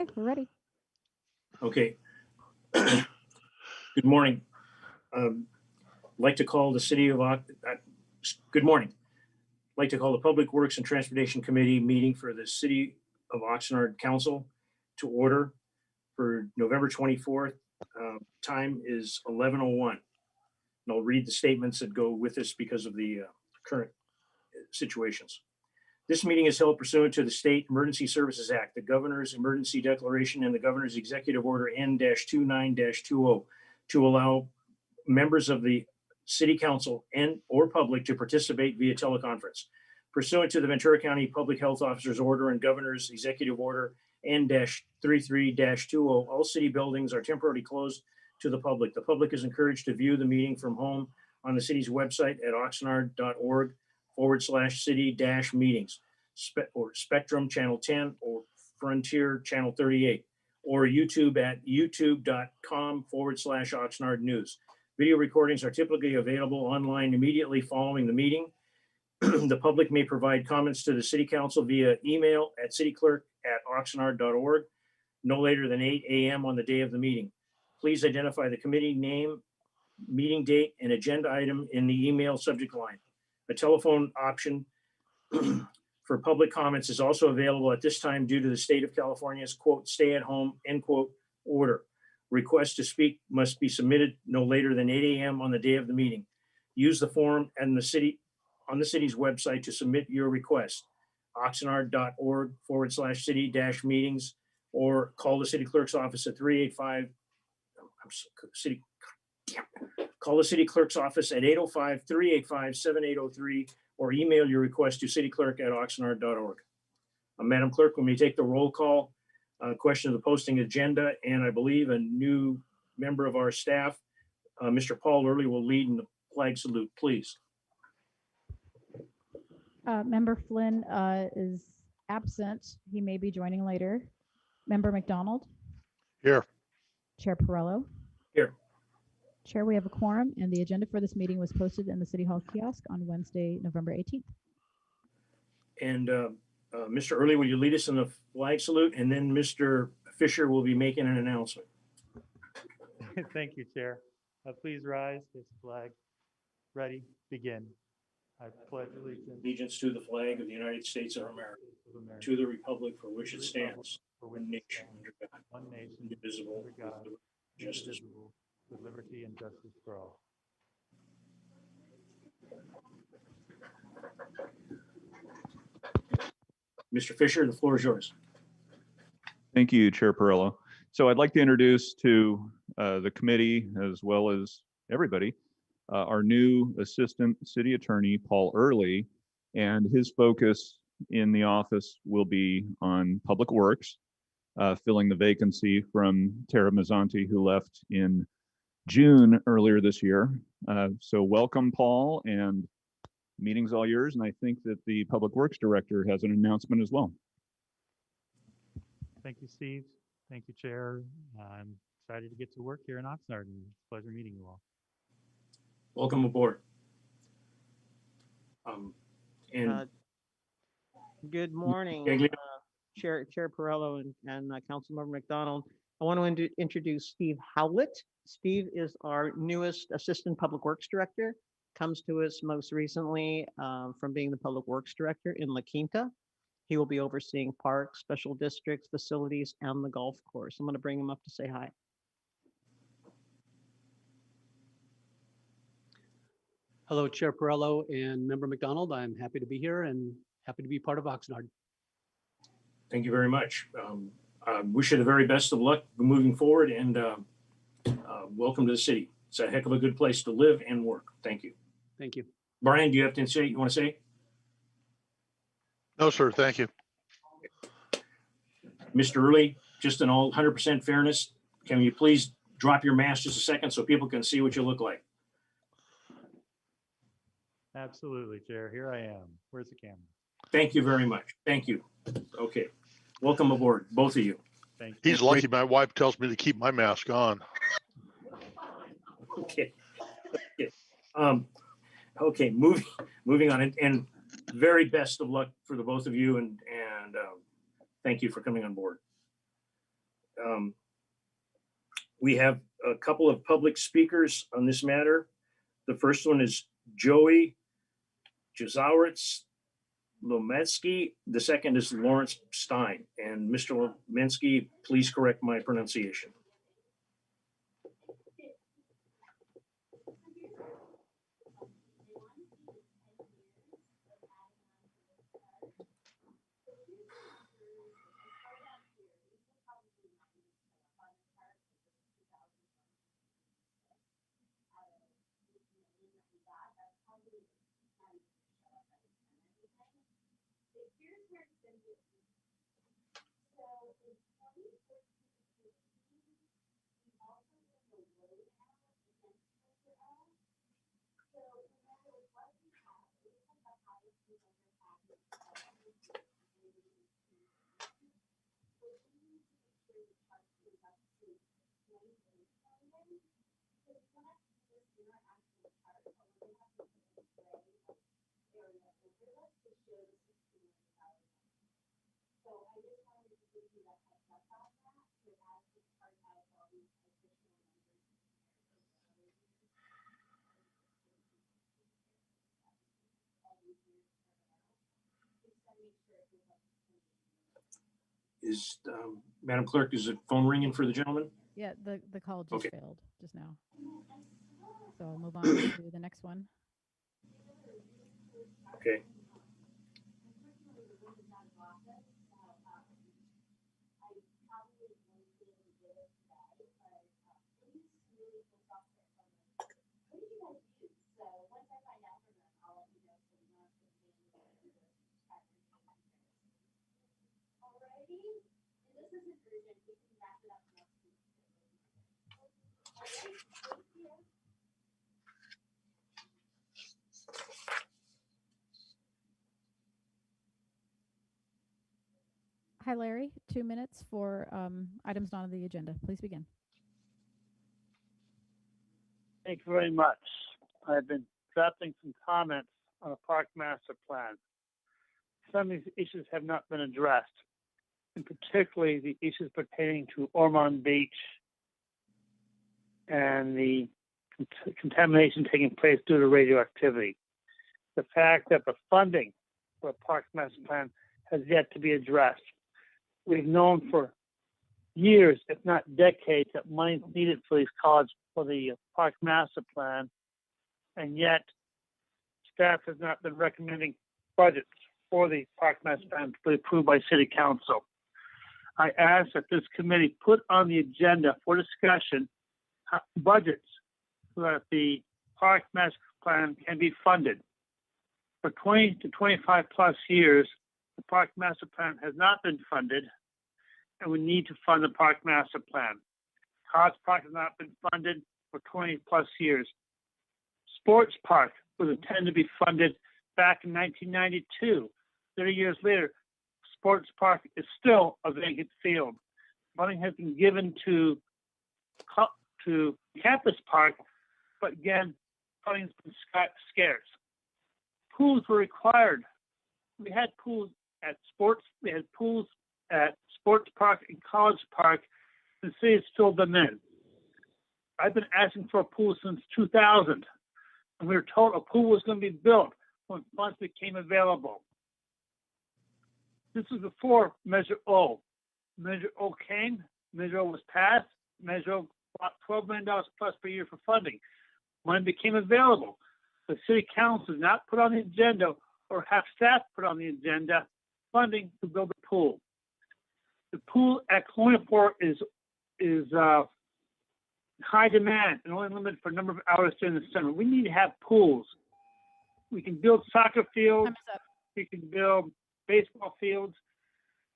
Okay, we're ready. Okay. Good morning. Like to call the city of good morning. Like to call the Public Works and Transportation Committee meeting for the City of Oxnard Council to order for November 24th. Time is 11:01. And I'll read the statements that go with this because of the current situations. This meeting is held pursuant to the State Emergency Services Act, the Governor's Emergency Declaration, and the Governor's Executive Order N-29-20 to allow members of the City Council and or public to participate via teleconference. Pursuant to the Ventura County Public Health Officer's Order and Governor's Executive Order N-33-20, all city buildings are temporarily closed to the public. The public is encouraged to view the meeting from home on the city's website at oxnard.org/city-meetings, or Spectrum Channel 10 or Frontier Channel 38, or YouTube at youtube.com/Oxnard News. Video recordings are typically available online immediately following the meeting. The public may provide comments to the city council via email at cityclerk@oxnard.org no later than 8 a.m. on the day of the meeting. Please identify the committee name, meeting date, and agenda item in the email subject line. A telephone option for public comments is also available at this time due to the state of California's quote, stay at home, end quote, order. Requests to speak must be submitted no later than 8 a.m. on the day of the meeting. Use the form on the city's website to submit your request. Oxnard.org/city-meetings, or call the city clerk's office at 385. Call the city clerk's office at 805-385-7803, or email your request to cityclerk@oxnard.org. Madam Clerk, when we take the roll call, question of the posting agenda, and I believe a new member of our staff, Mr. Paul Early, will lead in the flag salute, please. Member Flynn is absent. He may be joining later. Member McDonald? Here. Chair Perrello? Here. Chair, we have a quorum, and the agenda for this meeting was posted in the City Hall kiosk on Wednesday, November 18th. And Mr. Early, will you lead us in the flag salute? And then Mr. Fisher will be making an announcement. Thank you, Chair. Please rise, face the flag. Ready, begin. I pledge Allegiance to the flag of the United States of America, to the republic for which it stands, one nation under God, one nation, indivisible, under God, with justice. with liberty and justice for all. Mr. Fisher, the floor is yours. Thank you, Chair Perrello. So I'd like to introduce to the committee, as well as everybody, our new Assistant City Attorney, Paul Early, and his focus in the office will be on public works, filling the vacancy from Tara Mazzanti, who left in June earlier this year. So welcome, Paul, and meeting's all yours. And I think that the Public Works Director has an announcement as well. Thank you, Steve. Thank you, Chair. I'm excited to get to work here in Oxnard, and it's a pleasure meeting you all. Welcome aboard. Good morning, Chair Perrello and Councilmember McDonald. I want to introduce Steve Howlett. Steve is our newest Assistant Public Works Director. Comes to us most recently from being the Public Works Director in La Quinta. He will be overseeing parks, special districts, facilities, and the golf course. I'm going to bring him up to say hi. Hello, Chair Perrello and Member McDonald. I'm happy to be here and happy to be part of Oxnard. Thank you very much. I wish you the very best of luck moving forward, and welcome to the city. It's a heck of a good place to live and work. Thank you. Thank you. Brian, do you have to say, you want to say? No, sir. Thank you. Mr. Early, just in all 100% fairness, can you please drop your mask just a second so people can see what you look like? Absolutely, Chair. Here I am. Where's the camera? Thank you very much. Thank you. Okay. Welcome aboard, both of you. Thank you. He's lucky my wife tells me to keep my mask on. Okay. Okay. Moving on, and very best of luck for the both of you, and thank you for coming on board. We have a couple of public speakers on this matter. The first one is Joey Jazowitz Lometsky. The second is Lawrence Stein. And Mr. Lometsky, please correct my pronunciation. Is, Madam Clerk, is the phone ringing for the gentleman? Yeah, the call just Okay. failed just now. So I'll move on to the next one. Okay. Hi, Larry. 2 minutes for items not on the agenda. Please begin. Thank you very much. I've been drafting some comments on a park master plan. Some of these issues have not been addressed, and particularly the issues pertaining to Ormond Beach and the contamination taking place due to radioactivity. The fact that the funding for a park master plan has yet to be addressed. We've known for years, if not decades, that money is needed for these colleges for the park master plan, and yet staff has not been recommending budgets for the park master plan to be approved by City Council. I ask that this committee put on the agenda for discussion budgets so that the park master plan can be funded. For 20 to 25 plus years, the park master plan has not been funded, and we need to fund the park master plan. College Park has not been funded for 20 plus years. Sports Park was intended to be funded back in 1992. 30 years later, Sports Park is still a vacant field. Money has been given to Campus Park, but again, funding has been scarce. Pools were required. We had pools at sports. We had pools at Sports Park and College Park. The city has filled them in. I've been asking for a pool since 2000, and we were told a pool was going to be built when funds became available. This was before Measure O. Measure O came, Measure O was passed, Measure O bought $12 million plus per year for funding. When it became available, the City Council did not put on the agenda or have staff put on the agenda funding to build a pool. The pool at Colonial Port is high demand and only limited for a number of hours during the summer. We need to have pools. We can build soccer fields, Time is up. we can build baseball fields,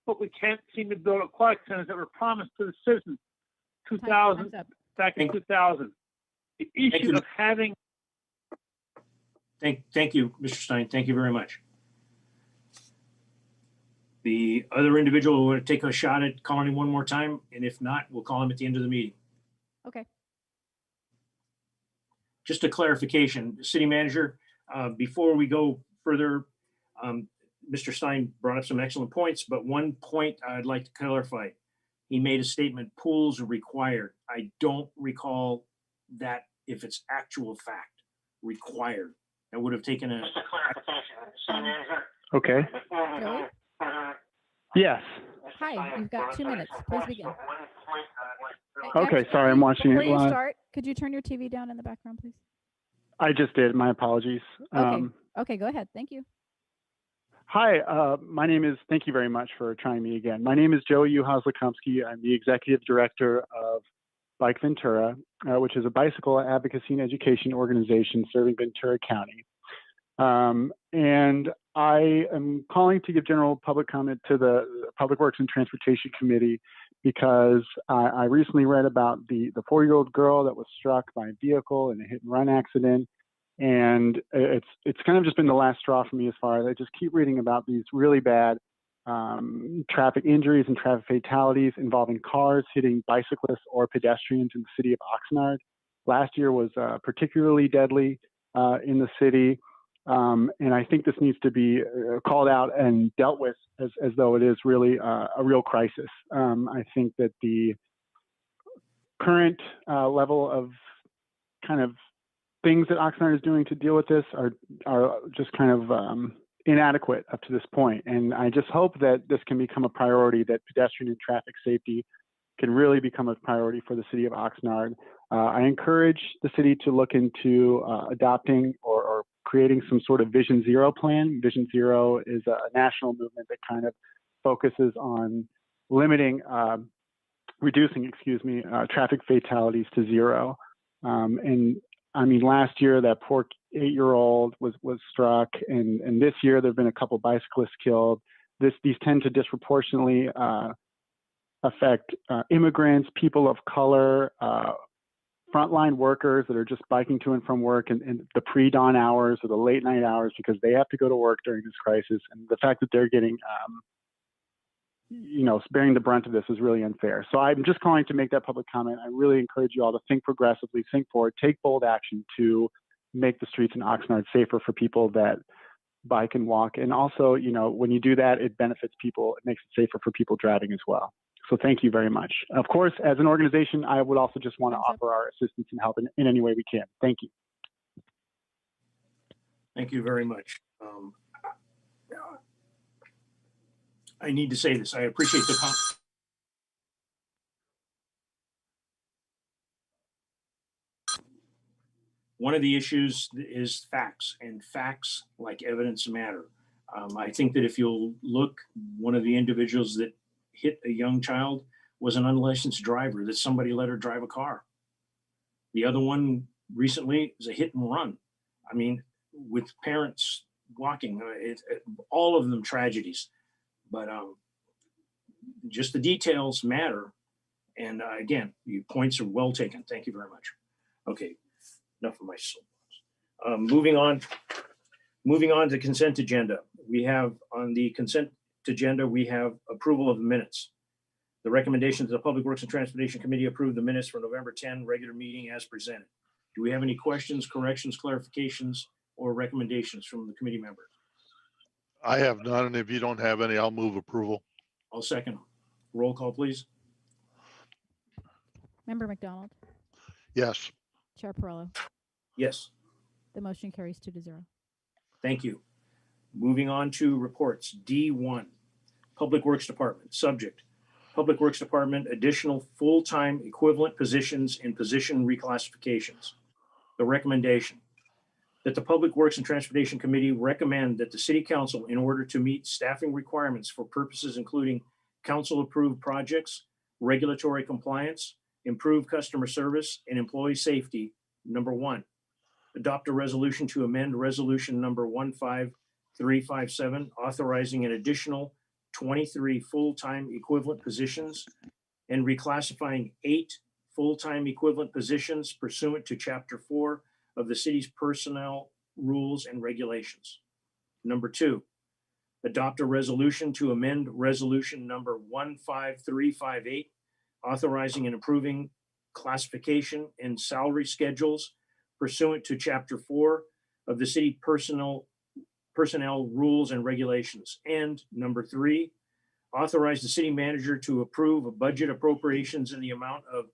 but we can't seem to build aquatic centers that were promised to the citizens Time's up. back in 2000. The issue you. of having Thank you, Mr. Stein. Thank you very much. The other individual will take a shot at calling him one more time, and if not, we'll call him at the end of the meeting. Okay. Just a clarification, City Manager, before we go further, Mr. Stein brought up some excellent points, but one point I'd like to clarify. he made a statement, pools are required. I don't recall that if it's actual fact, required. That would have taken a, Okay. Joey? Yes. Hi, you've got 2 minutes. Please begin. Okay, sorry, I'm watching it Before you live. start, could you turn your TV down in the background, please? I just did. My apologies. Okay. Okay, go ahead. Thank you. Hi, my name is, thank you very much for trying me again. My name is Joey Uhas-Lekumsky. I'm the executive director of Bike Ventura, which is a bicycle advocacy and education organization serving Ventura County. And I am calling to give general public comment to the Public Works and Transportation Committee because I recently read about the 4-year-old girl that was struck by a vehicle in a hit and run accident. And it's kind of just been the last straw for me as far as I just keep reading about these really bad traffic injuries and traffic fatalities involving cars hitting bicyclists or pedestrians in the city of Oxnard. Last year was particularly deadly in the city. And I think this needs to be called out and dealt with as though it is really a real crisis. I think that the current level of kind of things that Oxnard is doing to deal with this are just kind of inadequate up to this point. And I just hope that this can become a priority, that pedestrian and traffic safety can really become a priority for the city of Oxnard. I encourage the city to look into adopting or creating some sort of Vision Zero plan. Vision Zero is a national movement that kind of focuses on reducing traffic fatalities to zero. And I mean, last year that poor 8-year-old was struck, and this year there've been a couple bicyclists killed. These tend to disproportionately affect immigrants, people of color, frontline workers that are just biking to and from work in the pre-dawn hours or the late night hours because they have to go to work during this crisis. And the fact that they're getting, bearing the brunt of this is really unfair. So I'm just calling to make that public comment. I really encourage you all to think progressively, think forward, take bold action to make the streets in Oxnard safer for people that bike and walk. And also, when you do that, it benefits people. It makes it safer for people driving as well. So thank you very much. Of course, as an organization, I would also just want to offer our assistance and help in any way we can. Thank you. thank you very much. I need to say this. I appreciate the one of the issues is facts, and facts like evidence matter. I think that if you'll look, one of the individuals that hit a young child was an unlicensed driver that somebody let her drive a car. The other one recently is a hit and run. I mean, with parents walking, all of them tragedies, but just the details matter. And again, your points are well taken. Thank you very much. Okay, enough of my soapbox. Moving on to consent agenda. We have on the consent agenda, we have approval of the minutes. The recommendation to the Public Works and Transportation Committee approve the minutes for November 10 regular meeting as presented. Do we have any questions, corrections, clarifications, or recommendations from the committee members? I have none, and if you don't have any, I'll move approval. I'll second. Roll call, please. Member McDonald, Yes. Chair Perrello. Yes, The motion carries 2-0. thank you. Moving on to reports. D1, Public Works Department. Subject, Public Works Department, additional full-time equivalent positions and position reclassifications. The recommendation that the Public Works and Transportation Committee recommend that the City Council, in order to meet staffing requirements for purposes including council-approved projects, regulatory compliance, improved customer service, and employee safety, number 1, adopt a resolution to amend resolution number 15357, authorizing an additional 23 full-time equivalent positions and reclassifying 8 full-time equivalent positions pursuant to Chapter 4 of the city's personnel rules and regulations. Number 2, adopt a resolution to amend resolution number 15358, authorizing and approving classification and salary schedules pursuant to Chapter 4 of the city personnel rules and regulations. And number 3, Authorize the city manager to approve a budget appropriations in the amount of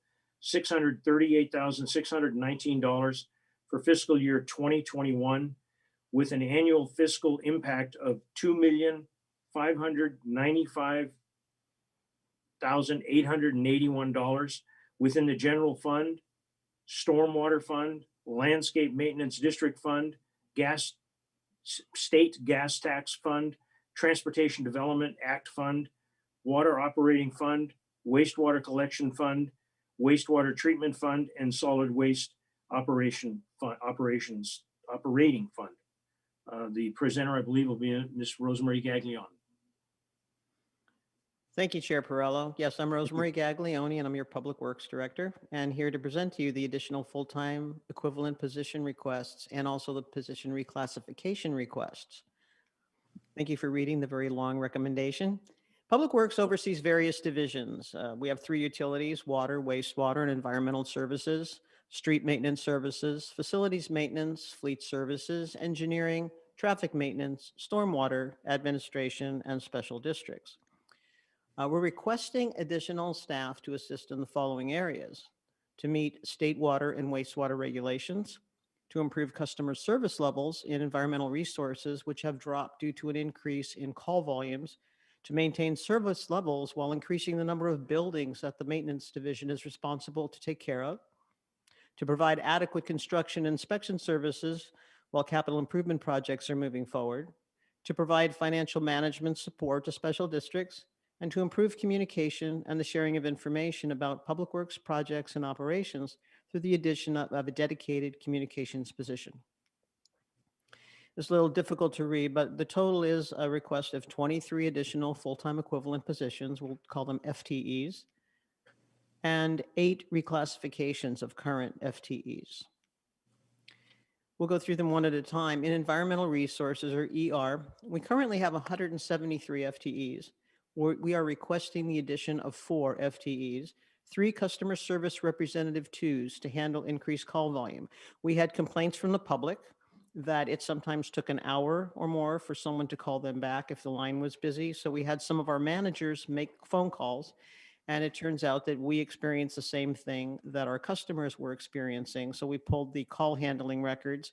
$638,619 for fiscal year 2021 with an annual fiscal impact of $2,595,881 within the general fund, stormwater fund, landscape maintenance district fund, state gas tax fund, transportation development act fund, water operating fund, wastewater collection fund, wastewater treatment fund, and solid waste operating fund. The presenter, I believe, will be Ms. Rosemary Gaglione. Thank you, Chair Perello. Yes, I'm Rosemary Gaglione, and I'm your Public Works Director, and here to present to you the additional full-time equivalent position requests and also the position reclassification requests. Thank you for reading the very long recommendation. Public Works oversees various divisions. We have 3 utilities: water, wastewater, and environmental services, street maintenance services, facilities maintenance, fleet services, engineering, traffic maintenance, stormwater, administration, and special districts. We're requesting additional staff to assist in the following areas: to meet state water and wastewater regulations, to improve customer service levels in environmental resources, which have dropped due to an increase in call volumes, to maintain service levels while increasing the number of buildings that the maintenance division is responsible to take care of, to provide adequate construction inspection services while capital improvement projects are moving forward, to provide financial management support to special districts, and to improve communication and the sharing of information about public works projects and operations through the addition of a dedicated communications position. It's a little difficult to read, but the total is a request of 23 additional full-time equivalent positions, we'll call them FTEs, and 8 reclassifications of current FTEs. We'll go through them one at a time. In environmental resources, or ER, we currently have 173 FTEs. We are requesting the addition of 4 FTEs, 3 customer service representative 2s to handle increased call volume. We had complaints from the public that it sometimes took an hour or more for someone to call them back if the line was busy. So we had some of our managers make phone calls, and it turns out that we experienced the same thing that our customers were experiencing. So we pulled the call handling records,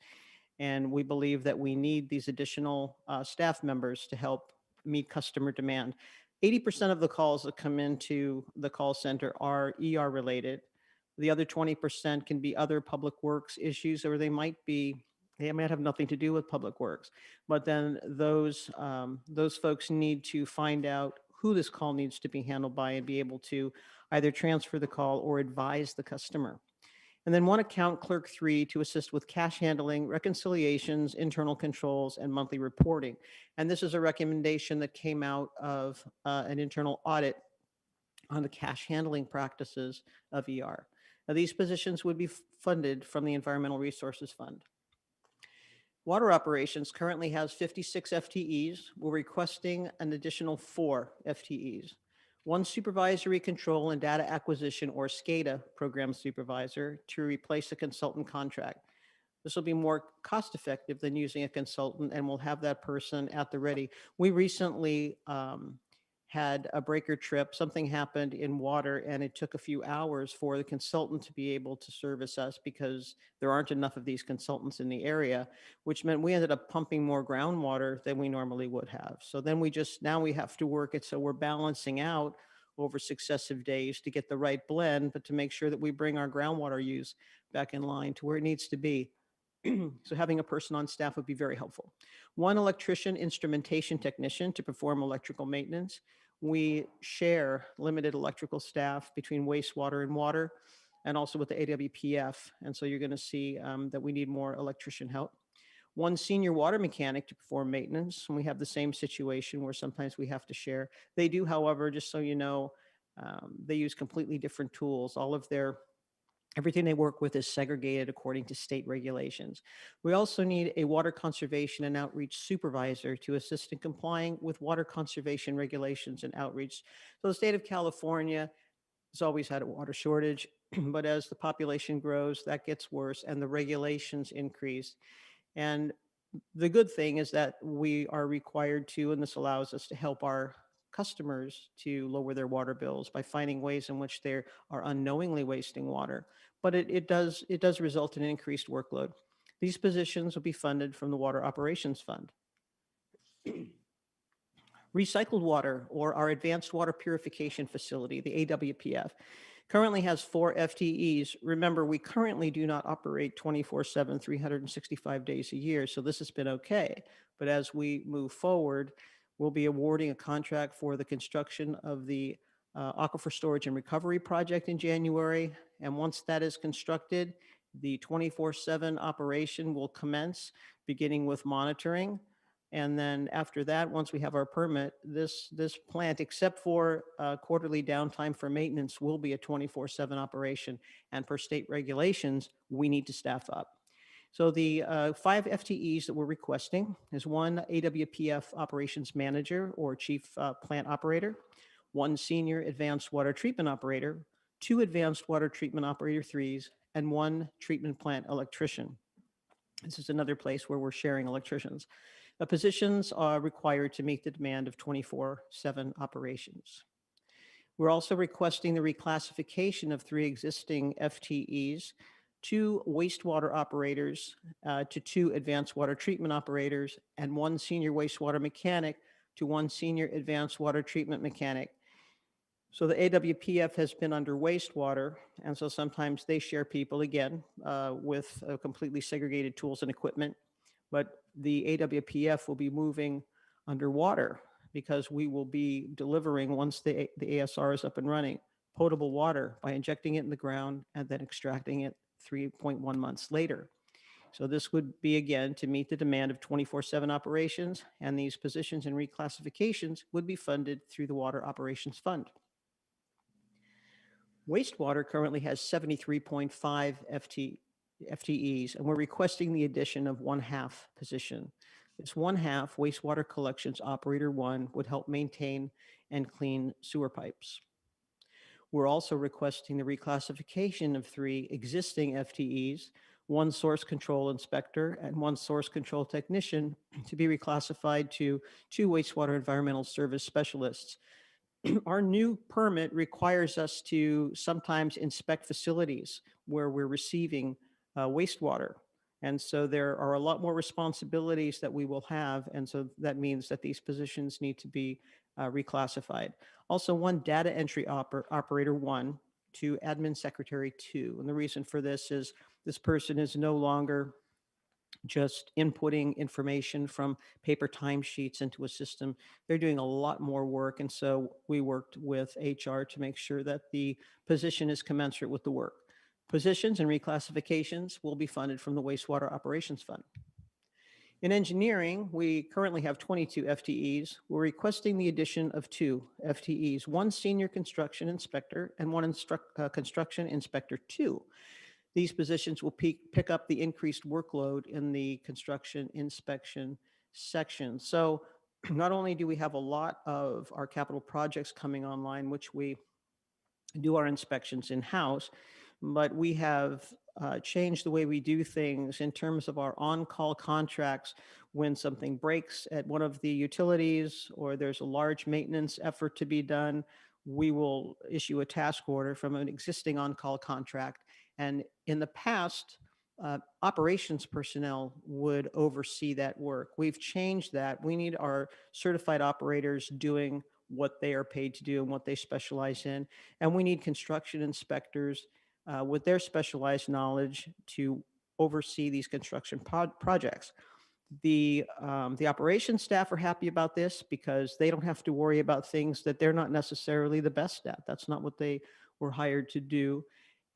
and we believe that we need these additional staff members to help meet customer demand. 80% of the calls that come into the call center are ER related. The other 20% can be other public works issues, or they might have nothing to do with public works. But then those folks need to find out who this call needs to be handled by and be able to either transfer the call or advise the customer. And then 1 account clerk 3 to assist with cash handling, reconciliations, internal controls, and monthly reporting. And this is a recommendation that came out of an internal audit on the cash handling practices of ER. Now, these positions would be funded from the Environmental Resources Fund. Water operations currently has 56 FTEs. We're requesting an additional 4 FTEs. 1 supervisory control and data acquisition, or SCADA program supervisor, to replace a consultant contract. This will be more cost effective than using a consultant, and we'll have that person at the ready. We recently had a breaker trip. Something happened in water, and it took a few hours for the consultant to be able to service us because there aren't enough of these consultants in the area, which meant we ended up pumping more groundwater than we normally would have. So then now we have to work it so we're balancing out over successive days to get the right blend, but to make sure that we bring our groundwater use back in line to where it needs to be. So having a person on staff would be very helpful. 1 electrician instrumentation technician to perform electrical maintenance. We share limited electrical staff between wastewater and water, and also with the AWPF. And so you're going to see that we need more electrician help. 1 senior water mechanic to perform maintenance. And we have the same situation where sometimes we have to share. They do, however, just so you know, they use completely different tools. Everything they work with is segregated according to state regulations. We also need a water conservation and outreach supervisor to assist in complying with water conservation regulations and outreach. So the state of California has always had a water shortage, but as the population grows, that gets worse and the regulations increase. And the good thing is that we are required to, and this allows us to help our customers to lower their water bills by finding ways in which they are unknowingly wasting water. But it does result in an increased workload. These positions will be funded from the Water Operations Fund. Recycled water, or our Advanced Water Purification Facility, the AWPF, currently has 4 FTEs. Remember, we currently do not operate 24/7, 365 days a year, so this has been okay. But as we move forward, we'll be awarding a contract for the construction of the Aquifer Storage and Recovery Project in January. And once that is constructed, the 24/7 operation will commence, beginning with monitoring. And then after that, once we have our permit, this plant, except for quarterly downtime for maintenance, will be a 24/7 operation. And per state regulations, we need to staff up. So the 5 FTEs that we're requesting is 1 AWPF operations manager or chief plant operator, 1 senior advanced water treatment operator, 2 advanced water treatment operator 3s, and 1 treatment plant electrician. This is another place where we're sharing electricians. The positions are required to meet the demand of 24/7 operations. We're also requesting the reclassification of 3 existing FTEs, 2 wastewater operators to 2 advanced water treatment operators, and 1 senior wastewater mechanic to 1 senior advanced water treatment mechanic. So the AWPF has been under wastewater, and so sometimes they share people again with completely segregated tools and equipment. But the AWPF will be moving underwater because we will be delivering, once the ASR is up and running, potable water by injecting it in the ground and then extracting it 3.1 months later. So this would be, again, to meet the demand of 24/7 operations, and these positions and reclassifications would be funded through the Water Operations Fund. Wastewater currently has 73.5 FTEs, and we're requesting the addition of 1/2 position. This 1/2 wastewater collections operator 1 would help maintain and clean sewer pipes. We're also requesting the reclassification of 3 existing FTEs, 1 source control inspector and 1 source control technician, to be reclassified to 2 wastewater environmental service specialists. Our new permit requires us to sometimes inspect facilities where we're receiving wastewater. And so there are a lot more responsibilities that we will have. And so that means that these positions need to be reclassified. Also, 1 data entry operator 1 to admin secretary 2. And the reason for this is this person is no longer just inputting information from paper timesheets into a system. They're doing a lot more work. And so we worked with HR to make sure that the position is commensurate with the work. Positions and reclassifications will be funded from the Wastewater Operations Fund. In engineering, we currently have 22 FTEs. We're requesting the addition of 2 FTEs, 1 senior construction inspector and 1 construction inspector 2. These positions will pick up the increased workload in the construction inspection section. So not only do we have a lot of our capital projects coming online, which we do our inspections in-house, but we have changed the way we do things in terms of our on-call contracts. When something breaks at one of the utilities or there's a large maintenance effort to be done, we will issue a task order from an existing on-call contract. And in the past, operations personnel would oversee that work. We've changed that. We need our certified operators doing what they are paid to do and what they specialize in. And we need construction inspectors with their specialized knowledge to oversee these construction projects. The operations staff are happy about this because they don't have to worry about things that they're not necessarily the best at. That's not what they were hired to do.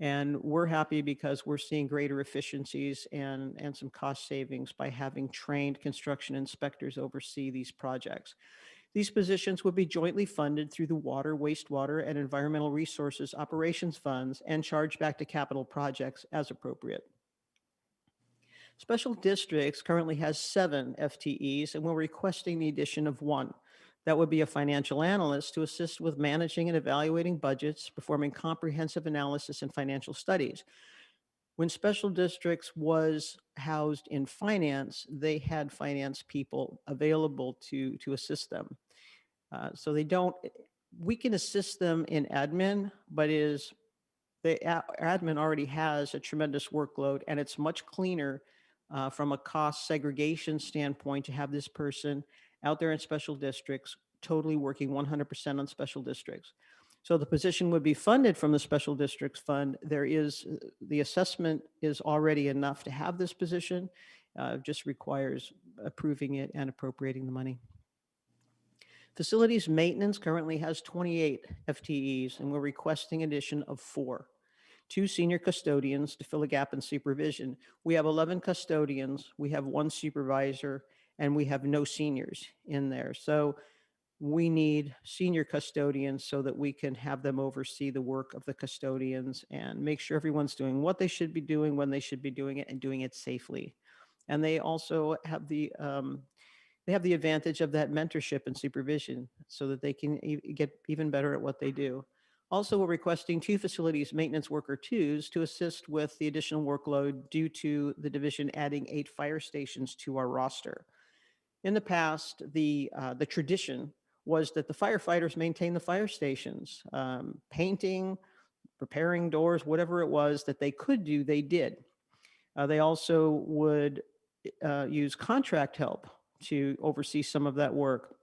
And we're happy because we're seeing greater efficiencies and some cost savings by having trained construction inspectors oversee these projects. These positions would be jointly funded through the Water, Wastewater, and Environmental Resources Operations Funds and charged back to capital projects as appropriate. Special Districts currently has 7 FTEs, and we're requesting the addition of 1. That would be a financial analyst to assist with managing and evaluating budgets, performing comprehensive analysis and financial studies. When Special Districts was housed in finance, they had finance people available to assist them. So they don't, we can assist them in admin, but admin already has a tremendous workload, and it's much cleaner from a cost segregation standpoint to have this person out there in special districts, totally working 100% on special districts. So the position would be funded from the special districts fund. The assessment is already enough to have this position, just requires approving it and appropriating the money. Facilities maintenance currently has 28 FTEs, and we're requesting addition of 4. 2 senior custodians to fill a gap in supervision. We have 11 custodians, we have 1 supervisor, and we have no seniors in there. So we need senior custodians so that we can have them oversee the work of the custodians and make sure everyone's doing what they should be doing, when they should be doing it, and doing it safely. And they also have the advantage of that mentorship and supervision so that they can get even better at what they do. Also, we're requesting 2 facilities maintenance worker 2s to assist with the additional workload due to the division adding 8 fire stations to our roster. In the past, the tradition was that the firefighters maintain the fire stations, painting, repairing doors, whatever it was that they could do, they did. They also would use contract help to oversee some of that work.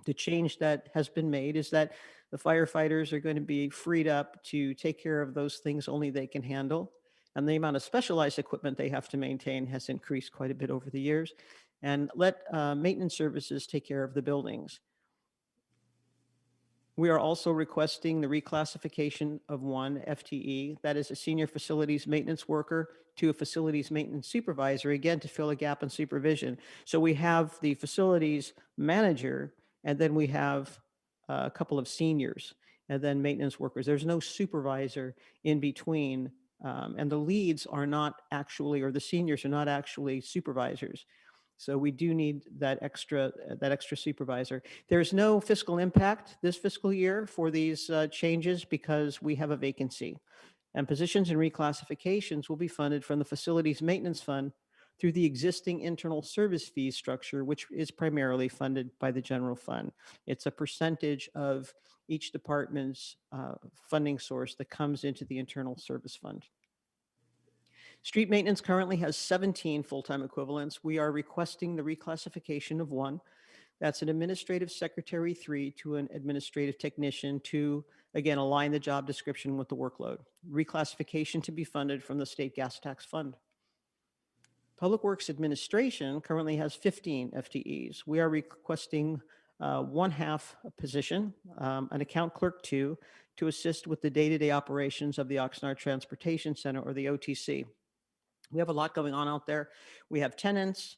The change that has been made is that the firefighters are going to be freed up to take care of those things only they can handle. And the amount of specialized equipment they have to maintain has increased quite a bit over the years. And let maintenance services take care of the buildings. We are also requesting the reclassification of 1 FTE, that is a senior facilities maintenance worker to a facilities maintenance supervisor, again, to fill a gap in supervision. So we have the facilities manager, and then we have a couple of seniors, and then maintenance workers. There's no supervisor in between, and the leads are not actually, or the seniors are not actually supervisors. So we do need that extra supervisor. There's no fiscal impact this fiscal year for these changes because we have a vacancy. And positions and reclassifications will be funded from the Facilities Maintenance Fund through the existing internal service fee structure, which is primarily funded by the general fund. It's a percentage of each department's funding source that comes into the internal service fund. Street maintenance currently has 17 full-time equivalents. We are requesting the reclassification of 1. That's an administrative secretary 3 to an administrative technician to, again, align the job description with the workload. Reclassification to be funded from the state gas tax fund. Public Works Administration currently has 15 FTEs. We are requesting 1/2 position, an account clerk 2, to assist with the day-to-day operations of the Oxnard Transportation Center, or the OTC. We have a lot going on out there. We have tenants,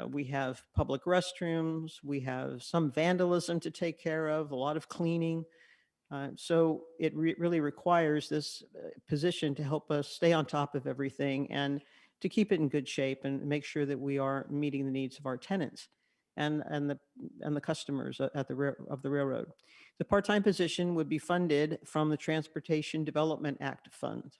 we have public restrooms, we have some vandalism to take care of, a lot of cleaning. So it really requires this position to help us stay on top of everything and to keep it in good shape and make sure that we are meeting the needs of our tenants and the customers of the railroad. The part-time position would be funded from the Transportation Development Act fund.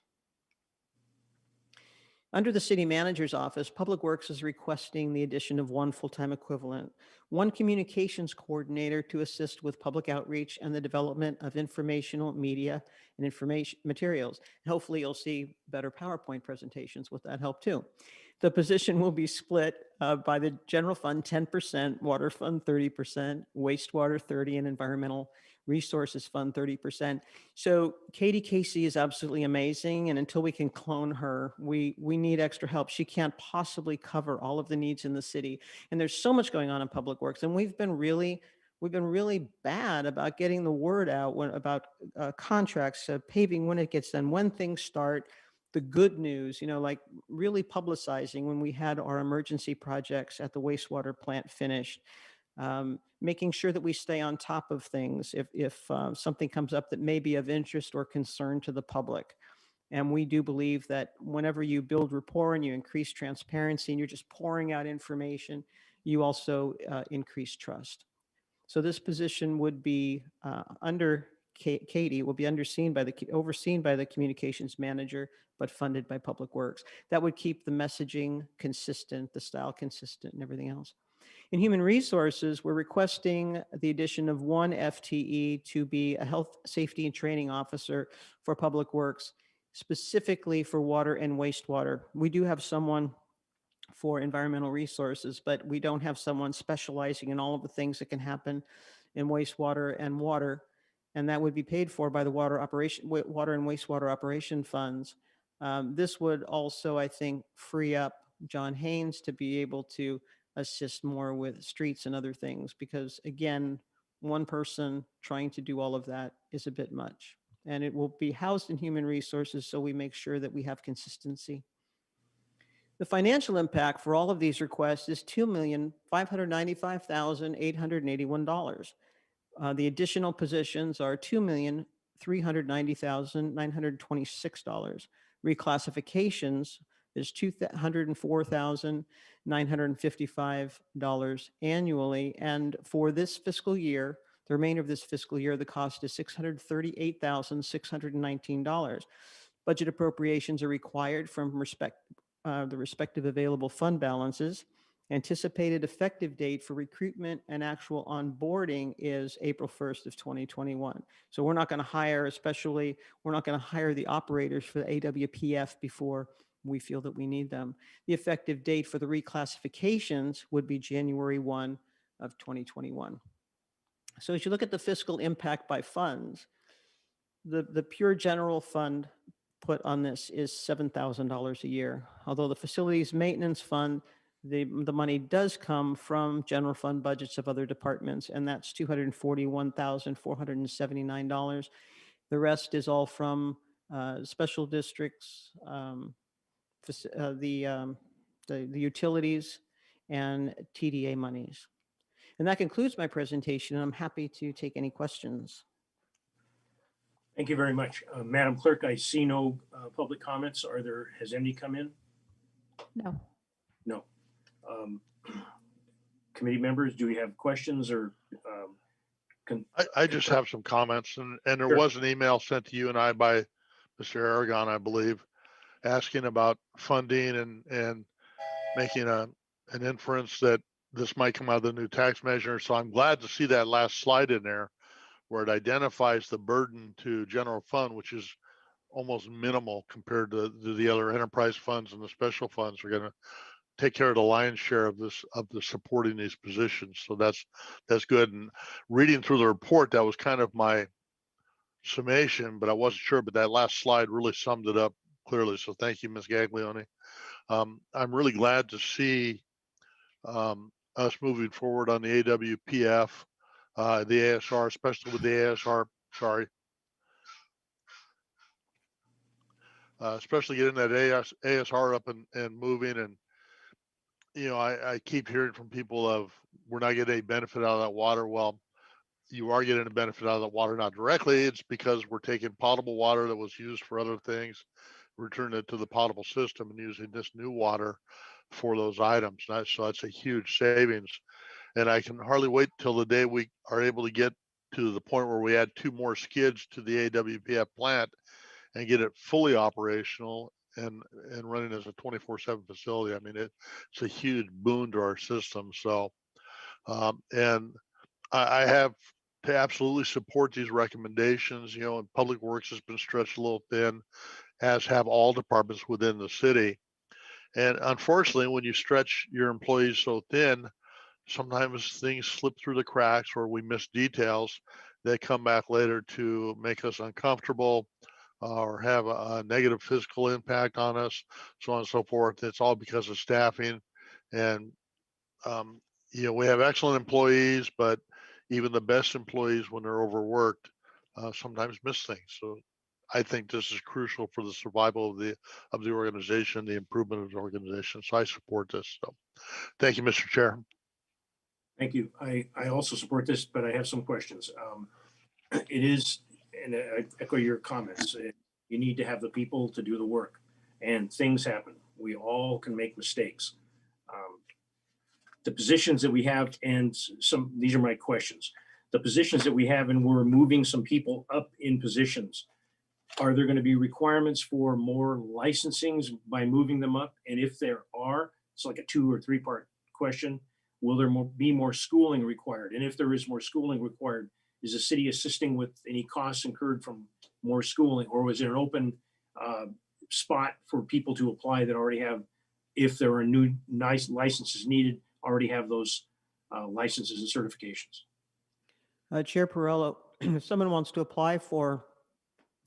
Under the city manager's office, Public Works is requesting the addition of 1 full-time equivalent, 1 communications coordinator to assist with public outreach and the development of informational media and information materials. Hopefully you'll see better PowerPoint presentations with that help too. The position will be split by the general fund 10%, water fund 30%, wastewater 30%, and environmental resources fund 30%. So Katie Casey is absolutely amazing, and until we can clone her, we need extra help. She can't possibly cover all of the needs in the city, and there's so much going on in Public Works, and we've been really bad about getting the word out about contracts, paving when it gets done, when things start, the good news, like really publicizing when we had our emergency projects at the wastewater plant finished. Making sure that we stay on top of things if something comes up that may be of interest or concern to the public. And we do believe that whenever you build rapport and you increase transparency and you're just pouring out information, you also increase trust. So this position would be under Katie, will be overseen by the communications manager, but funded by Public Works. That would keep the messaging consistent, the style consistent, and everything else. In human resources, we're requesting the addition of one FTE to be a health, safety, and training officer for Public Works, specifically for water and wastewater. We do have someone for environmental resources, but we don't have someone specializing in all of the things that can happen in wastewater and water. And that would be paid for by the water and wastewater operation funds. This would also, I think, free up John Haynes to be able to assist more with streets and other things, because again, one person trying to do all of that is a bit much. And it will be housed in human resources, so we make sure that we have consistency. The financial impact for all of these requests is $2,595,881. The additional positions are $2,390,926. Reclassifications is $204,955 annually. And for this fiscal year, the remainder of this fiscal year, the cost is $638,619. Budget appropriations are required from the respective available fund balances. Anticipated effective date for recruitment and actual onboarding is April 1st of 2021. So we're not going to hire, we're not going to hire the operators for the AWPF before we feel that we need them. The effective date for the reclassifications would be January 1 of 2021. So as you look at the fiscal impact by funds, the pure general fund put on this is $7,000 a year. Although the facilities maintenance fund, the money does come from general fund budgets of other departments, and that's $241,479. The rest is all from special districts, the utilities, and TDA monies. And that concludes my presentation. I'm happy to take any questions. Thank you very much. Madam Clerk, I see no public comments. Has any come in? No. No. Committee members, do we have questions or? I just have some comments, and there Sure. was an email sent to you and I by Mr. Aragon, I believe, asking about funding and making an inference that this might come out of the new tax measure. So I'm glad to see that last slide in there where it identifies the burden to general fund, which is almost minimal compared to the other enterprise funds, and the special funds are going to take care of the lion's share of the supporting these positions. So that's good. And reading through the report, that was kind of my summation, but I wasn't sure. But that last slide really summed it up clearly. So thank you, Ms. Gaglione. I'm really glad to see us moving forward on the AWPF, the ASR, especially with the ASR. Sorry. Especially getting that ASR up and moving. And you know, I keep hearing from people of we're not getting any benefit out of that water. Well, you are getting a benefit out of that water, not directly. It's because we're taking potable water that was used for other things, returning it to the potable system and using this new water for those items. So that's a huge savings. And I can hardly wait till the day we are able to get to the point where we add 2 more skids to the AWPF plant and get it fully operational and running as a 24/7 facility. I mean, it's a huge boon to our system. So, and I have to absolutely support these recommendations. You know, and Public Works has been stretched a little thin, as have all departments within the city. And unfortunately, when you stretch your employees so thin, sometimes things slip through the cracks or we miss details that come back later to make us uncomfortable or have a negative physical impact on us, so on and so forth. It's all because of staffing. And, you know, we have excellent employees, but even the best employees, when they're overworked, sometimes miss things. So I think this is crucial for the survival of the organization, the improvement of the organization. So I support this. So thank you, Mr. Chair. Thank you. I also support this, but I have some questions. It is, and I echo your comments, you need to have the people to do the work, and things happen. We all can make mistakes. The positions that we have, and these are my questions. The positions that we have, and we're moving some people up in positions. Are there going to be requirements for more licensings by moving them up? And if there are, it's like a 2 or 3 part question. will there be more schooling required? And if there is more schooling required, is the city assisting with any costs incurred from more schooling, or was it an open spot for people to apply that already have, if there are new nice licenses needed, already have those licenses and certifications? Chair Perello, if someone wants to apply for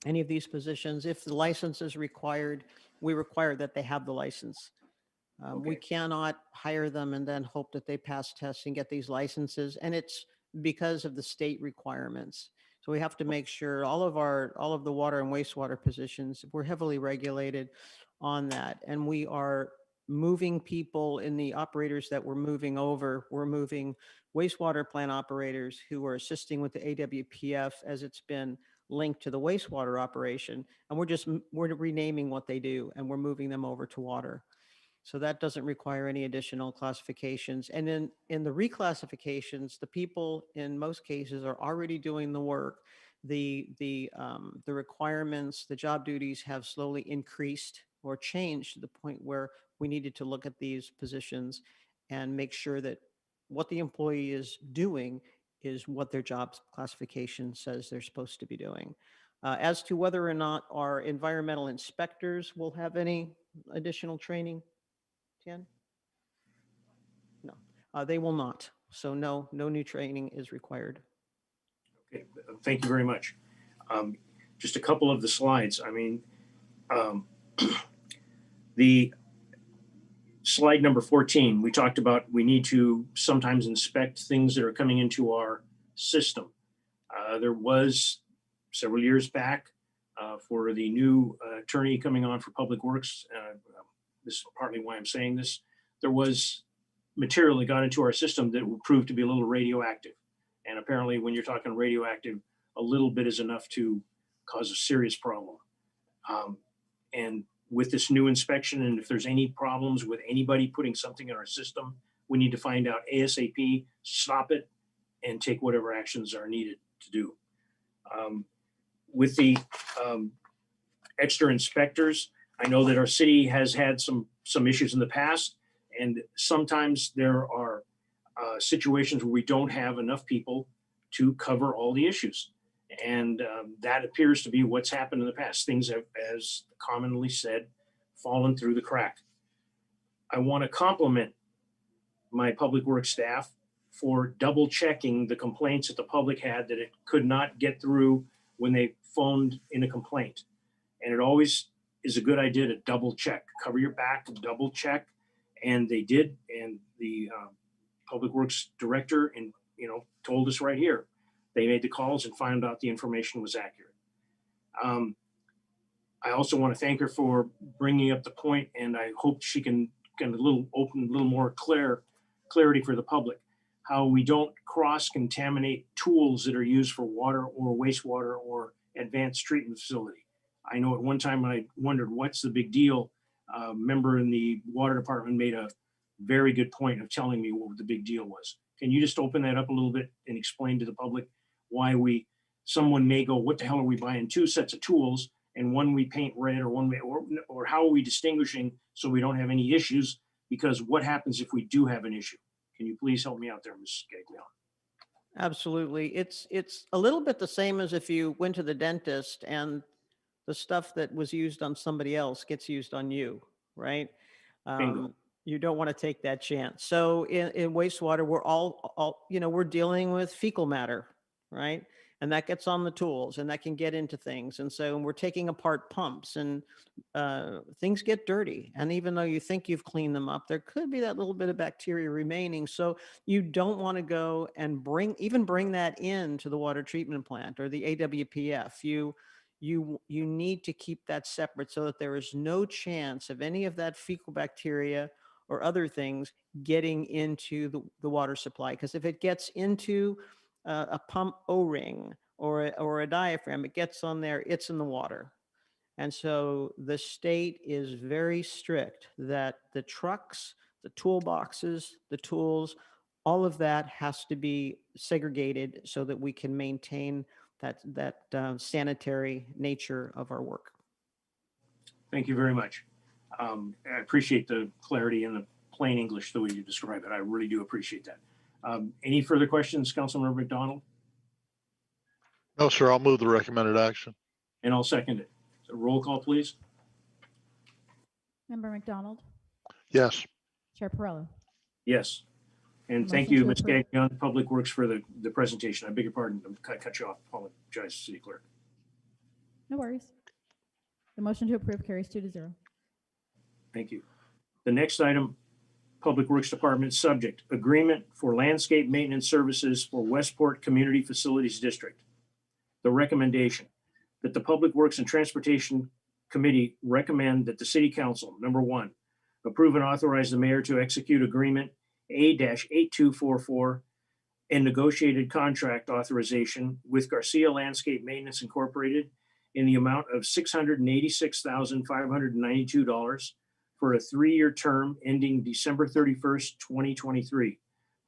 any of these positions, if the license is required, we require that they have the license. We Okay. cannot hire them and then hope that they pass tests and get these licenses, and it's because of the state requirements. So we have to make sure all of the water and wastewater positions, we're heavily regulated on that, and we are moving people in the operators that we're moving over. We're moving wastewater plant operators who are assisting with the AWPF as it's been linked to the wastewater operation, and we're renaming what they do, and we're moving them over to water. So that doesn't require any additional classifications. And then in the reclassifications, the people in most cases are already doing the work. The requirements, the job duties have slowly increased or changed to the point where we needed to look at these positions and make sure that what the employee is doing is what their job classification says they're supposed to be doing. As to whether or not our environmental inspectors will have any additional training, Ken? No, they will not. So no new training is required. Okay, thank you very much. Just a couple of the slides. I mean, the slide number 14, we talked about we need to sometimes inspect things that are coming into our system. There was several years back for the new attorney coming on for Public Works. This is partly why I'm saying this. There was material that got into our system that would prove to be a little radioactive. And apparently when you're talking radioactive, a little bit is enough to cause a serious problem. And with this new inspection, and if there's any problems with anybody putting something in our system, we need to find out ASAP, stop it, and take whatever actions are needed to do. With the extra inspectors, I know that our city has had some issues in the past, and sometimes there are situations where we don't have enough people to cover all the issues. And that appears to be what's happened in the past. Things have, as commonly said, fallen through the crack. I want to compliment my public works staff for double checking the complaints that the public had that it could not get through when they phoned in a complaint. And it always is a good idea to double check, cover your back, double check. And they did. And the public works director told us right here, they made the calls and found out the information was accurate. I also want to thank her for bringing up the point, and I hope she can get a little more clarity for the public, how we don't cross-contaminate tools that are used for water or wastewater or advanced treatment facility. I know at one time I wondered what's the big deal. A member in the water department made a very good point of telling me what the big deal was. Can you just open that up a little bit and explain to the public why someone may go, what the hell are we buying two sets of tools and one we paint red or how are we distinguishing so we don't have any issues? Because what happens if we do have an issue? Can you please help me out there, Mrs. Gaglione? Absolutely. It's a little bit the same as if you went to the dentist and the stuff that was used on somebody else gets used on you, right? Bingo. You don't want to take that chance. So in wastewater, we're all we're dealing with fecal matter, right? And that gets on the tools and that can get into things. And so we're taking apart pumps and things get dirty. And even though you think you've cleaned them up, there could be that little bit of bacteria remaining. So you don't want to go and bring that into the water treatment plant or the AWPF. You need to keep that separate so that there is no chance of any of that fecal bacteria or other things getting into the water supply. Because if it gets into a pump O-ring or a diaphragm, it gets on there, it's in the water. And so the state is very strict that the trucks, the toolboxes, the tools, all of that has to be segregated so that we can maintain that sanitary nature of our work. Thank you very much. I appreciate the clarity and the plain English the way you describe it. I really do appreciate that. Any further questions, Councilmember McDonald? No, sir, I'll move the recommended action. And I'll second it. So roll call, please. Member McDonald, Yes, Chair Perrello. Yes. And thank Motion you, to Ms. approve. Gagnon, Public Works, for the presentation. I beg your pardon. I cut you off. Apologize, City Clerk. No worries. The motion to approve carries 2-0. Thank you. The next item, Public Works Department, subject, agreement for landscape maintenance services for Westport Community Facilities District. The recommendation that the Public Works and Transportation Committee recommend that the City Council, number one, approve and authorize the mayor to execute agreement A-8244 and negotiated contract authorization with Garcia Landscape Maintenance Incorporated in the amount of $686,592 for a 3-year term ending December 31st, 2023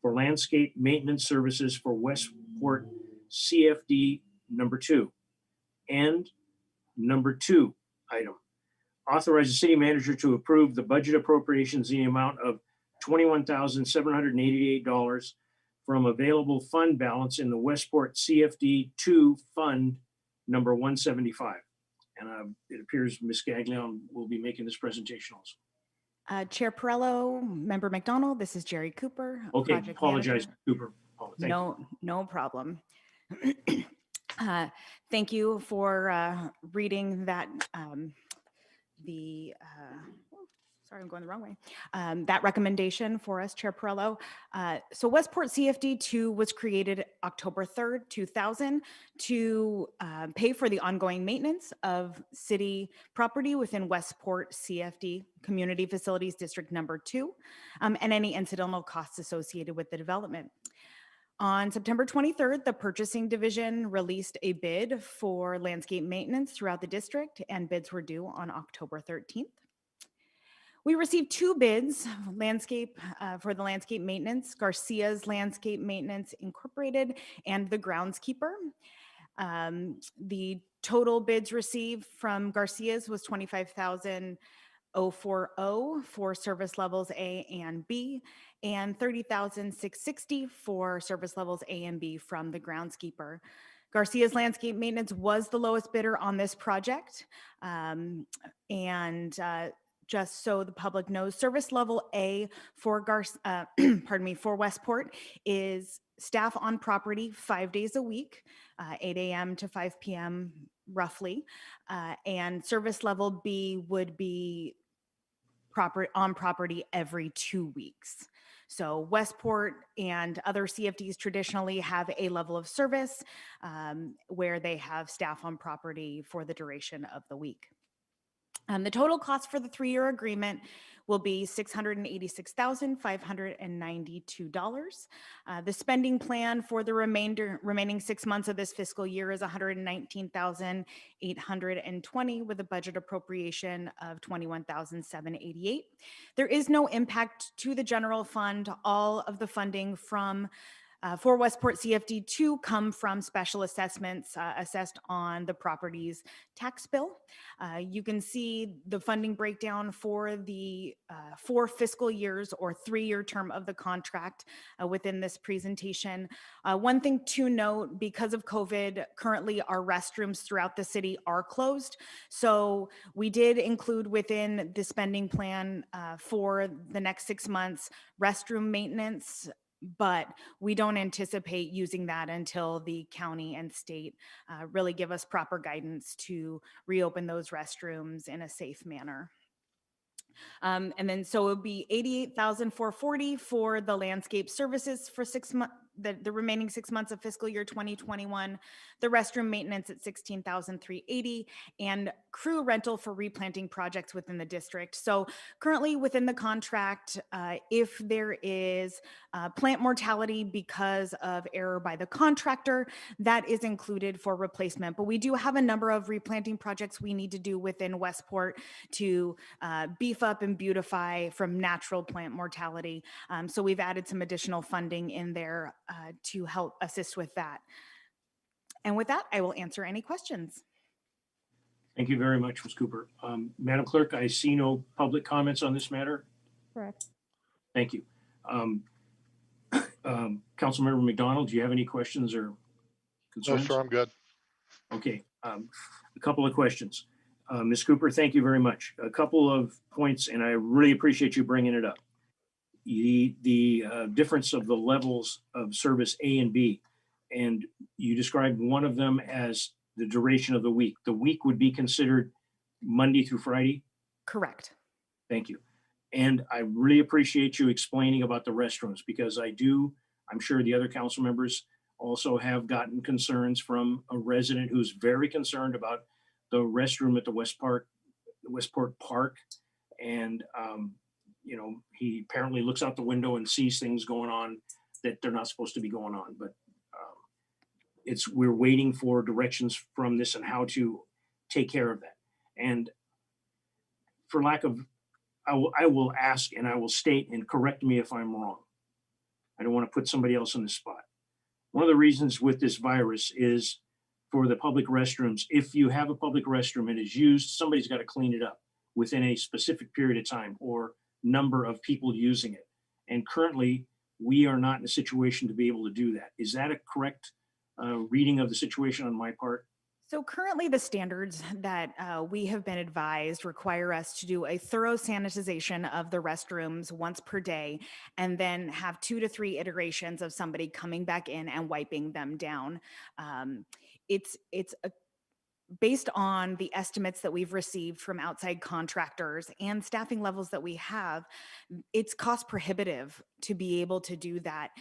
for landscape maintenance services for Westport CFD number 2. And number 2 item, authorize the city manager to approve the budget appropriations in the amount of $21,788 from available fund balance in the Westport CFD 2 fund number 175. And it appears Ms. Gaglione will be making this presentation also. Chair Perrello, Member McDonald, this is Jerry Cooper. Okay, project apologize, manager. Cooper. Thank you. No problem. Thank you for reading that, sorry, I'm going the wrong way. That recommendation for us, Chair Perrello. So Westport CFD 2 was created October 3rd, 2000 to pay for the ongoing maintenance of city property within Westport CFD Community Facilities District number 2 and any incidental costs associated with the development. On September 23rd, the purchasing division released a bid for landscape maintenance throughout the district, and bids were due on October 13th. We received 2 bids for the landscape maintenance, Garcia's Landscape Maintenance Incorporated and the groundskeeper. The total bids received from Garcia's was $25,040 for service levels A and B, and $30,660 for service levels A and B from the groundskeeper. Garcia's Landscape Maintenance was the lowest bidder on this project, just so the public knows, service level A for for Westport is staff on property 5 days a week, 8 a.m. to 5 p.m. roughly, and service level B would be on property every 2 weeks. So Westport and other CFDs traditionally have a level of service where they have staff on property for the duration of the week. The total cost for the 3-year agreement will be $686,592. The spending plan for the remaining 6 months of this fiscal year is $119,820 with a budget appropriation of $21,788. There is no impact to the general fund. All of the funding for Westport CFD 2 come from special assessments assessed on the property's tax bill. You can see the funding breakdown for the 4 fiscal years or 3-year term of the contract within this presentation. One thing to note, because of COVID, currently our restrooms throughout the city are closed. So we did include within the spending plan for the next 6 months restroom maintenance, but we don't anticipate using that until the county and state really give us proper guidance to reopen those restrooms in a safe manner. And then so it would be $88,440 for the landscape services for 6 months, the remaining 6 months of fiscal year 2021, the restroom maintenance at $16,380, and crew rental for replanting projects within the district. So currently within the contract, if there is plant mortality because of error by the contractor, that is included for replacement. But we do have a number of replanting projects we need to do within Westport to beef up and beautify from natural plant mortality. So we've added some additional funding in there to help assist with that. And with that, I will answer any questions. Thank you very much, Ms. Cooper. Madam Clerk, I see no public comments on this matter. Correct. Thank you. Councilmember McDonald, do you have any questions or No, concerns? sir, I'm good. Okay, a couple of questions. Ms. Cooper, thank you very much. A couple of points, and I really appreciate you bringing it up. The difference of the levels of service A and B, and you described one of them as the duration of the week. The week would be considered Monday through Friday? Correct. Thank you. And I really appreciate you explaining about the restrooms because I'm sure the other council members also have gotten concerns from a resident who's very concerned about the restroom at the Westport Park. And, he apparently looks out the window and sees things going on that they're not supposed to be going on. But we're waiting for directions from this and how to take care of that. And for lack of, I will ask and I will state and correct me if I'm wrong. I don't want to put somebody else on the spot. One of the reasons with this virus is for the public restrooms. If you have a public restroom and is used, somebody's got to clean it up within a specific period of time or number of people using it. And currently, we are not in a situation to be able to do that. Is that a correct reading of the situation on my part? So currently the standards that we have been advised require us to do a thorough sanitization of the restrooms once per day and then have 2 to 3 iterations of somebody coming back in and wiping them down. It's based on the estimates that we've received from outside contractors and staffing levels that we have, it's cost prohibitive to be able to do that.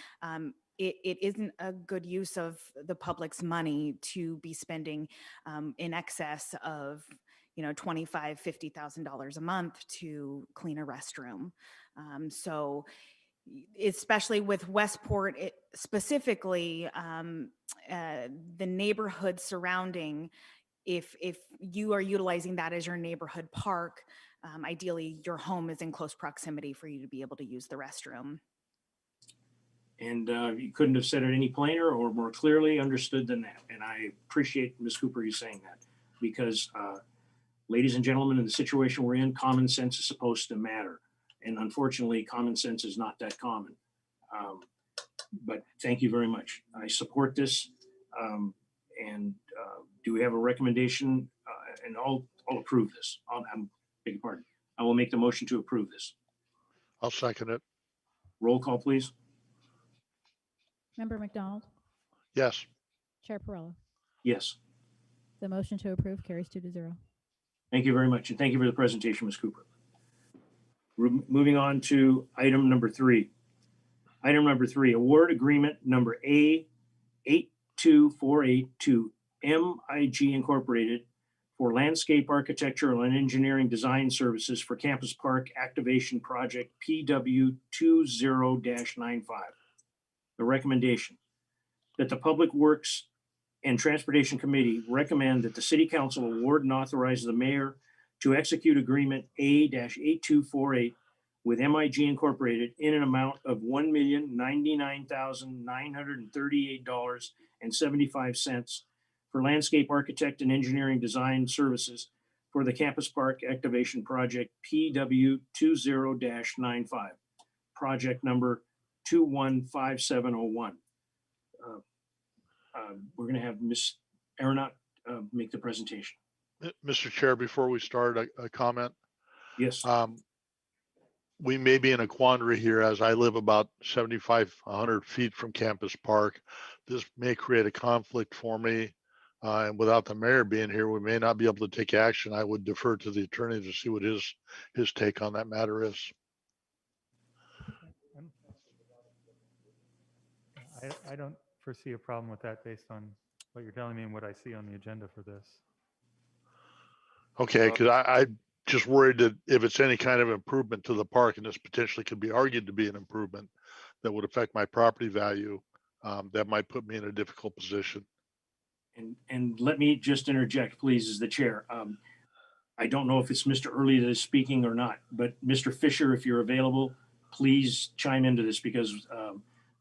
It isn't a good use of the public's money to be spending in excess of $25,000, $50,000 a month to clean a restroom. So especially with Westport specifically, the neighborhood surrounding, if you are utilizing that as your neighborhood park, ideally your home is in close proximity for you to be able to use the restroom. And you couldn't have said it any plainer or more clearly understood than that. And I appreciate Ms. Cooper, you saying that because ladies and gentlemen, in the situation we're in, common sense is supposed to matter. And unfortunately, common sense is not that common. But thank you very much. I support this. And do we have a recommendation? And I'll approve this. Beg your pardon. I will make the motion to approve this. I'll second it. Roll call, please. Member McDonald, Yes. Chair Perrello. Yes. The motion to approve carries 2-0. Thank you very much. And thank you for the presentation, Ms. Cooper. Moving on to item number 3. Item number 3, award agreement number A8248 to MIG Incorporated for landscape architectural and engineering design services for Campus Park Activation Project PW20-95. The recommendation that the Public Works and Transportation Committee recommend that the City Council award and authorize the mayor to execute agreement A-8248 with MIG Incorporated in an amount of $1,099,938.75 for landscape architect and engineering design services for the Campus Park Activation Project PW20-95, project number 215701. We're going to have Ms. Aronat make the presentation. Mr. Chair, before we start, a comment. Yes. We may be in a quandary here as I live about 7,500 feet from Campus Park. This may create a conflict for me. And without the mayor being here, we may not be able to take action. I would defer to the attorney to see what his take on that matter is. I don't foresee a problem with that based on what you're telling me and what I see on the agenda for this. Okay, because I just worried that if it's any kind of improvement to the park, and this potentially could be argued to be an improvement that would affect my property value, that might put me in a difficult position. And let me just interject, please, as the chair. I don't know if it's Mr. Early that is speaking or not, but Mr. Fisher, if you're available, please chime into this because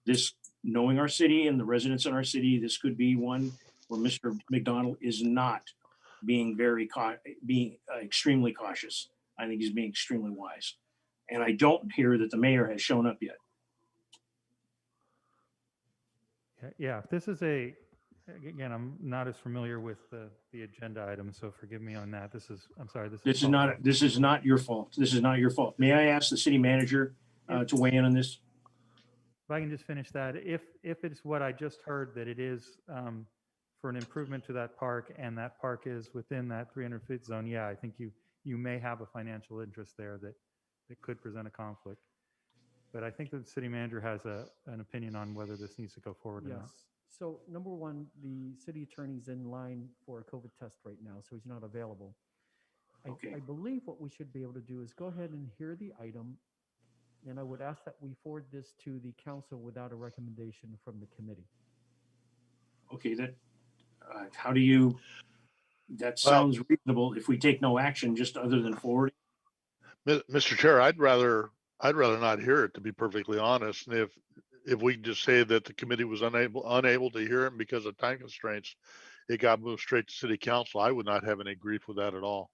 this, knowing our city and the residents in our city, this could be one where Mr. McDonald is not being extremely cautious. I think he's being extremely wise. And I don't hear that the mayor has shown up yet. Yeah, if this is a, again, I'm not as familiar with the agenda item, so forgive me on that. I'm sorry, This is not your fault. This is not your fault. May I ask the city manager to weigh in on this? If I can just finish that, if it's what I just heard, that it is for an improvement to that park, and that park is within that 300-foot zone, yeah, I think you may have a financial interest there that could present a conflict. But I think that the city manager has an opinion on whether this needs to go forward or not. Yes. So number one, the city attorney's in line for a COVID test right now, so he's not available. Okay. I believe what we should be able to do is go ahead and hear the item, and I would ask that we forward this to the council without a recommendation from the committee. Okay, how do you, that sounds reasonable if we take no action just other than forwarding. Mr. Chair, I'd rather not hear it, to be perfectly honest. And if we can just say that the committee was unable to hear it because of time constraints, it got moved straight to city council, I would not have any grief with that at all.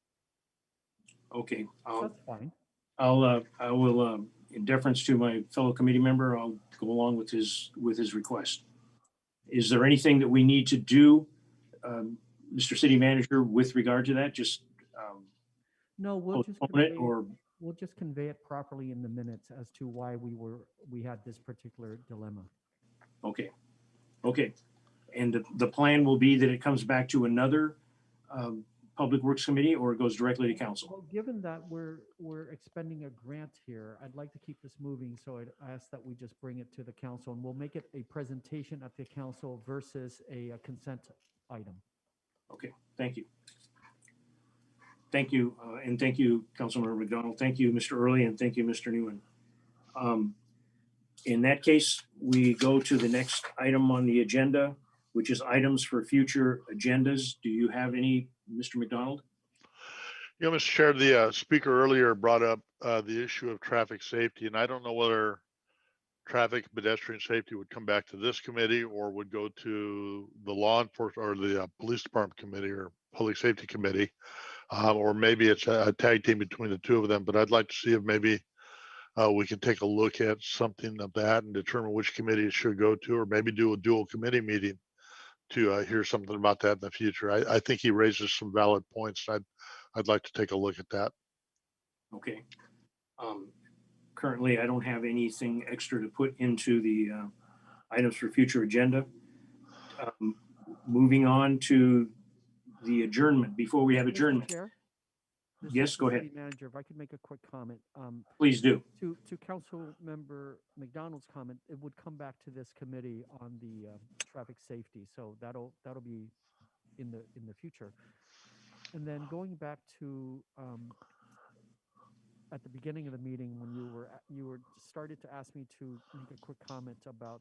Okay. That's fine. I will, in deference to my fellow committee member, I'll go along with his request. Is there anything that we need to do, Mr. City Manager, with regard to that? Just No, we'll just postpone it, convey or we'll just convey it properly in the minutes as to why we had this particular dilemma. okay, okay. And the plan will be that it comes back to another Public Works Committee, or it goes directly to council? Well, given that we're expending a grant here, I'd like to keep this moving, so I'd ask that we just bring it to the council, and we'll make it a presentation at the council versus a consent item. Okay, thank you. Thank you, and thank you, Councilmember McDonald. Thank you, Mr. Early, and thank you, Mr. Nguyen. In that case, we go to the next item on the agenda, which is items for future agendas. Do you have any, Mr. McDonald? You know, Mr. Chair, the speaker earlier brought up the issue of traffic safety, and I don't know whether traffic pedestrian safety would come back to this committee or would go to the law enforcement or the police department committee or public safety committee, or maybe it's a tag team between the two of them. But I'd like to see if maybe we can take a look at something of that and determine which committee it should go to, or maybe do a dual committee meeting to hear something about that in the future. I think he raises some valid points. I'd like to take a look at that. Okay. Currently, I don't have anything extra to put into the items for future agenda. Moving on to the adjournment. Before we have adjournment. Chair? Yes, go ahead. City Manager, if I could make a quick comment. Please do. To Council Member McDonald's comment, it would come back to this committee on the traffic safety. So that'll be in the future. And then going back to at the beginning of the meeting when you were started to ask me to make a quick comment about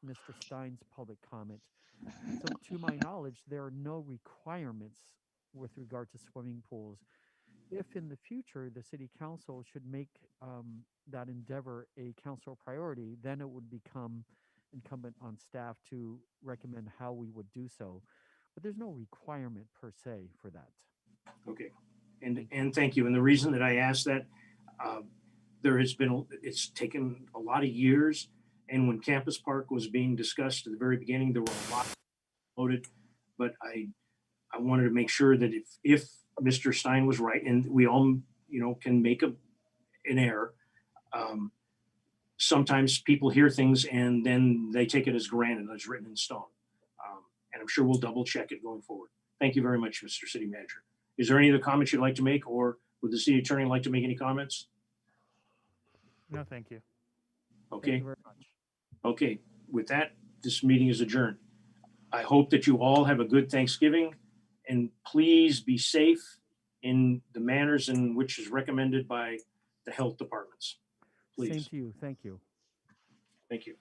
Mr. Stein's public comment. So to my knowledge, there are no requirements with regard to swimming pools. If in the future the city council should make that endeavor a council priority, then it would become incumbent on staff to recommend how we would do so. But there's no requirement per se for that. Okay. And thank you. And the reason that I asked that, it's taken a lot of years. And when Campus Park was being discussed at the very beginning, there were a lot voted, but I wanted to make sure that if Mr. Stein was right, and we all, can make an error. Sometimes people hear things and then they take it as granted, as written in stone. And I'm sure we'll double check it going forward. Thank you very much, Mr. City Manager. Is there any other comments you'd like to make, or would the city attorney like to make any comments? No, thank you. Okay. Thank you very much. Okay. With that, this meeting is adjourned. I hope that you all have a good Thanksgiving, and please be safe in the manners in which is recommended by the health departments. Please. Same to you. Thank you. Thank you.